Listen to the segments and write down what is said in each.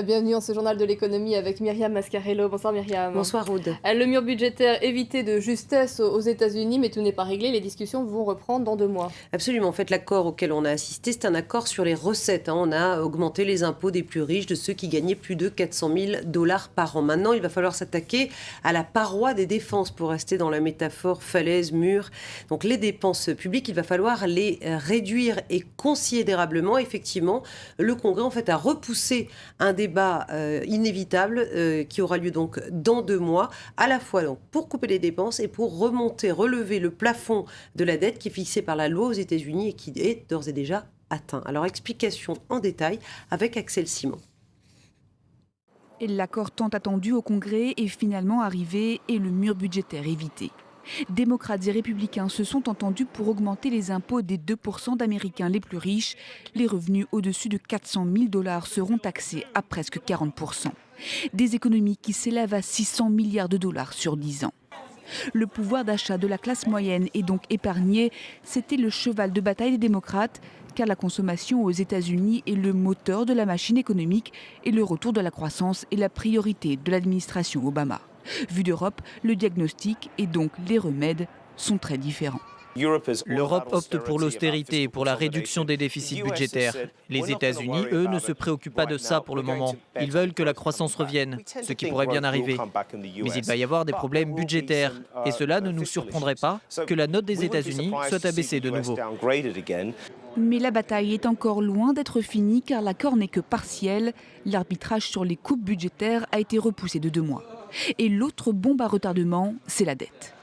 Bienvenue en ce journal de l'économie avec Myriam Mascarello. Bonsoir Myriam. Bonsoir Aude. Le mur budgétaire évité de justesse aux États-Unis, mais tout n'est pas réglé. Les discussions vont reprendre dans 2 mois. Absolument. En fait, l'accord auquel on a assisté, c'est un accord sur les recettes. On a augmenté les impôts des plus riches, de ceux qui gagnaient plus de 400 000 $ par an. Maintenant, il va falloir s'attaquer à la paroi des dépenses pour rester dans la métaphore falaise, mur. Donc les dépenses publiques, il va falloir les réduire et considérablement. Effectivement, le Congrès en fait a repoussé un débat inévitable qui aura lieu donc dans 2 mois, à la fois donc pour couper les dépenses et pour relever le plafond de la dette qui est fixé par la loi aux États-Unis et qui est d'ores et déjà atteint. Alors explication en détail avec Axel Simon. Et l'accord tant attendu au Congrès est finalement arrivé et le mur budgétaire évité. Démocrates et républicains se sont entendus pour augmenter les impôts des 2% d'Américains les plus riches. Les revenus au-dessus de 400 000 $ seront taxés à presque 40%. Des économies qui s'élèvent à 600 milliards de dollars sur 10 ans. Le pouvoir d'achat de la classe moyenne est donc épargné. C'était le cheval de bataille des démocrates, car la consommation aux États-Unis est le moteur de la machine économique et le retour de la croissance est la priorité de l'administration Obama. Vu d'Europe, le diagnostic et donc les remèdes sont très différents. L'Europe opte pour l'austérité et pour la réduction des déficits budgétaires. Les États-Unis, eux, ne se préoccupent pas de ça pour le moment. Ils veulent que la croissance revienne, ce qui pourrait bien arriver. Mais il va y avoir des problèmes budgétaires. Et cela ne nous surprendrait pas que la note des États-Unis soit abaissée de nouveau. Mais la bataille est encore loin d'être finie car l'accord n'est que partiel. L'arbitrage sur les coupes budgétaires a été repoussé de 2 mois. Et l'autre bombe à retardement, c'est la dette.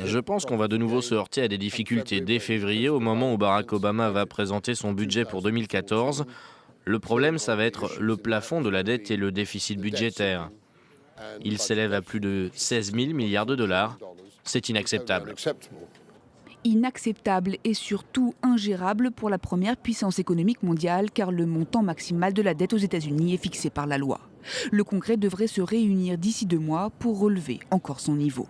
Je pense qu'on va de nouveau se heurter à des difficultés dès février, au moment où Barack Obama va présenter son budget pour 2014. Le problème, ça va être le plafond de la dette et le déficit budgétaire. Il s'élève à plus de 16 000 milliards de dollars. C'est inacceptable. Inacceptable et surtout ingérable pour la première puissance économique mondiale car le montant maximal de la dette aux États-Unis est fixé par la loi. Le Congrès devrait se réunir d'ici 2 mois pour relever encore son niveau.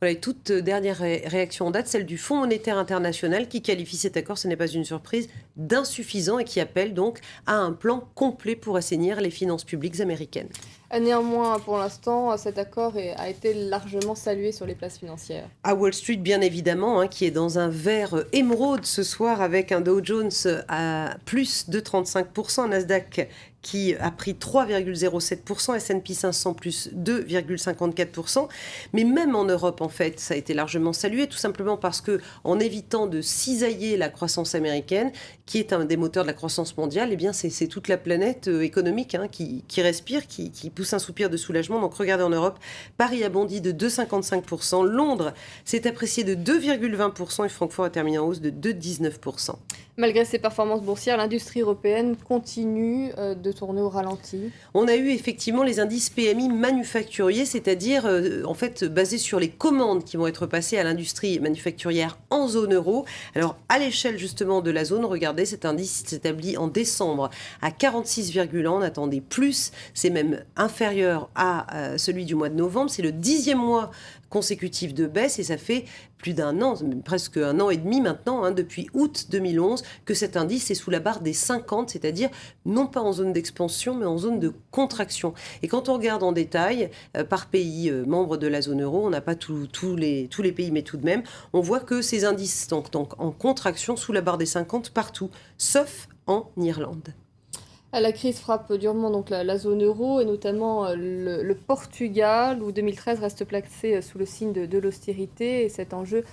Voilà, et toute dernière réaction en date, celle du Fonds monétaire international qui qualifie cet accord, ce n'est pas une surprise, d'insuffisant et qui appelle donc à un plan complet pour assainir les finances publiques américaines. Néanmoins, pour l'instant, cet accord a été largement salué sur les places financières. À Wall Street, bien évidemment, qui est dans un vert émeraude ce soir avec un Dow Jones à plus de 35%, un Nasdaq qui a pris 3,07%, S&P 500 plus 2,54%. Mais même en Europe, en fait, ça a été largement salué, tout simplement parce que, en évitant de cisailler la croissance américaine, qui est un des moteurs de la croissance mondiale, eh bien, c'est toute la planète économique qui respire, qui pousse un soupir de soulagement. Donc, regardez en Europe, Paris a bondi de 2,55%, Londres s'est apprécié de 2,20% et Francfort a terminé en hausse de 2,19%. Malgré ces performances boursières, l'industrie européenne continue de tourner au ralenti. On a eu effectivement les indices PMI manufacturiers, c'est-à-dire en fait basés sur les commandes qui vont être passées à l'industrie manufacturière en zone euro. Alors à l'échelle justement de la zone, regardez, cet indice s'établit en décembre à 46,1. On attendait plus, c'est même inférieur à celui du mois de novembre. C'est le 10e mois consécutif de baisse et ça fait plus d'1 an, presque 1 an et demi maintenant, depuis août 2011, que cet indice est sous la barre des 50, c'est-à-dire non pas en zone d'expansion, mais en zone de contraction. Et quand on regarde en détail, par pays membre de la zone euro, on n'a pas tous les pays, mais tout de même, on voit que ces indices sont donc en contraction sous la barre des 50 partout, sauf en Irlande. La crise frappe durement donc la zone euro et notamment le Portugal, où 2013 reste placé sous le signe de l'austérité. Et cet enjeu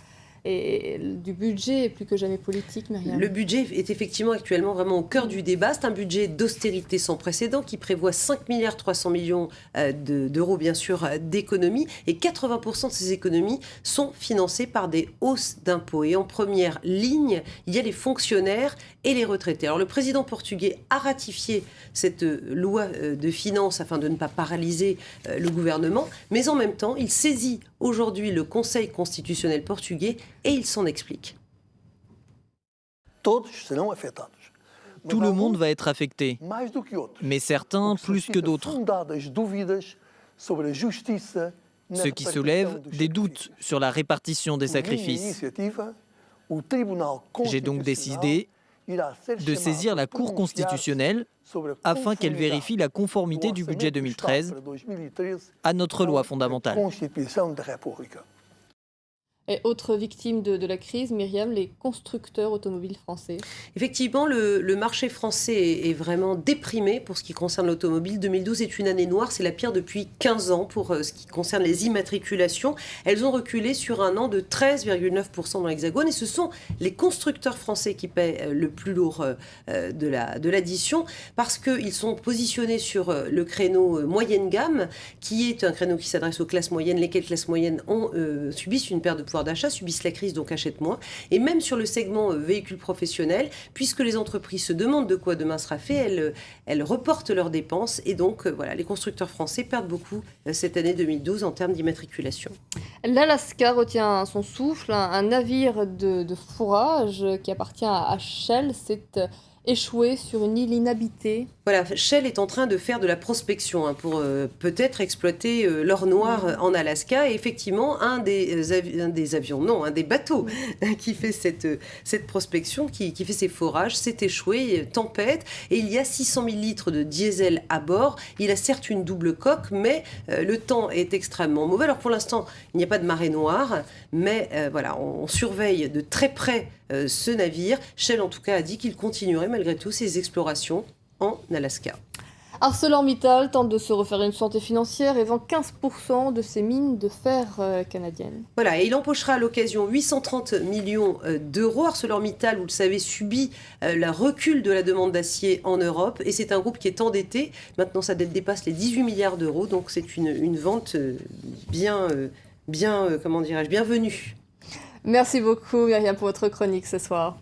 du budget est plus que jamais politique, Myriam. Le budget est effectivement actuellement vraiment au cœur du débat. C'est un budget d'austérité sans précédent qui prévoit 5,3 milliards d'euros, bien sûr, d'économies. Et 80% de ces économies sont financées par des hausses d'impôts. Et en première ligne, il y a les fonctionnaires et les retraités. Alors le président portugais a ratifié cette loi de finances afin de ne pas paralyser le gouvernement. Mais en même temps, il saisit aujourd'hui le Conseil constitutionnel portugais et il s'en explique. Tout le monde va être affecté, mais certains plus que d'autres. Ce qui soulève des doutes sur la répartition des sacrifices. J'ai donc décidé de saisir la Cour constitutionnelle afin qu'elle vérifie la conformité du budget 2013 à notre loi fondamentale. Et autre victime de la crise, Myriam, les constructeurs automobiles français. Effectivement, le marché français est vraiment déprimé pour ce qui concerne l'automobile. 2012 est une année noire, c'est la pire depuis 15 ans pour ce qui concerne les immatriculations. Elles ont reculé sur un an de 13,9% dans l'Hexagone et ce sont les constructeurs français qui paient le plus lourd de l'addition parce qu'ils sont positionnés sur le créneau moyenne gamme qui est un créneau qui s'adresse aux classes moyennes, lesquelles classes moyennes subissent une perte de pouvoir d'achat, subissent la crise, donc achètent moins. Et même sur le segment véhicules professionnels, puisque les entreprises se demandent de quoi demain sera fait, elles reportent leurs dépenses. Et donc, voilà, les constructeurs français perdent beaucoup cette année 2012 en termes d'immatriculation. L'Alaska retient son souffle. Un navire de fourrage qui appartient à Shell s'est échoué sur une île inhabitée. Voilà, Shell est en train de faire de la prospection pour peut-être exploiter l'or noir en Alaska. Et effectivement, un des bateaux qui fait cette prospection, qui fait ses forages, s'est échoué, tempête. Et il y a 600 000 litres de diesel à bord. Il a certes une double coque, mais le temps est extrêmement mauvais. Alors pour l'instant, il n'y a pas de marée noire, mais voilà, on surveille de très près ce navire. Shell, en tout cas, a dit qu'il continuerait malgré tout ses explorations en Alaska. ArcelorMittal tente de se refaire une santé financière et vend 15% de ses mines de fer canadiennes. Voilà, et il empochera à l'occasion 830 millions d'euros. ArcelorMittal, vous le savez, subit le recul de la demande d'acier en Europe et c'est un groupe qui est endetté. Maintenant, sa dette dépasse les 18 milliards d'euros, donc c'est une vente bienvenue. Merci beaucoup Myriam pour votre chronique ce soir.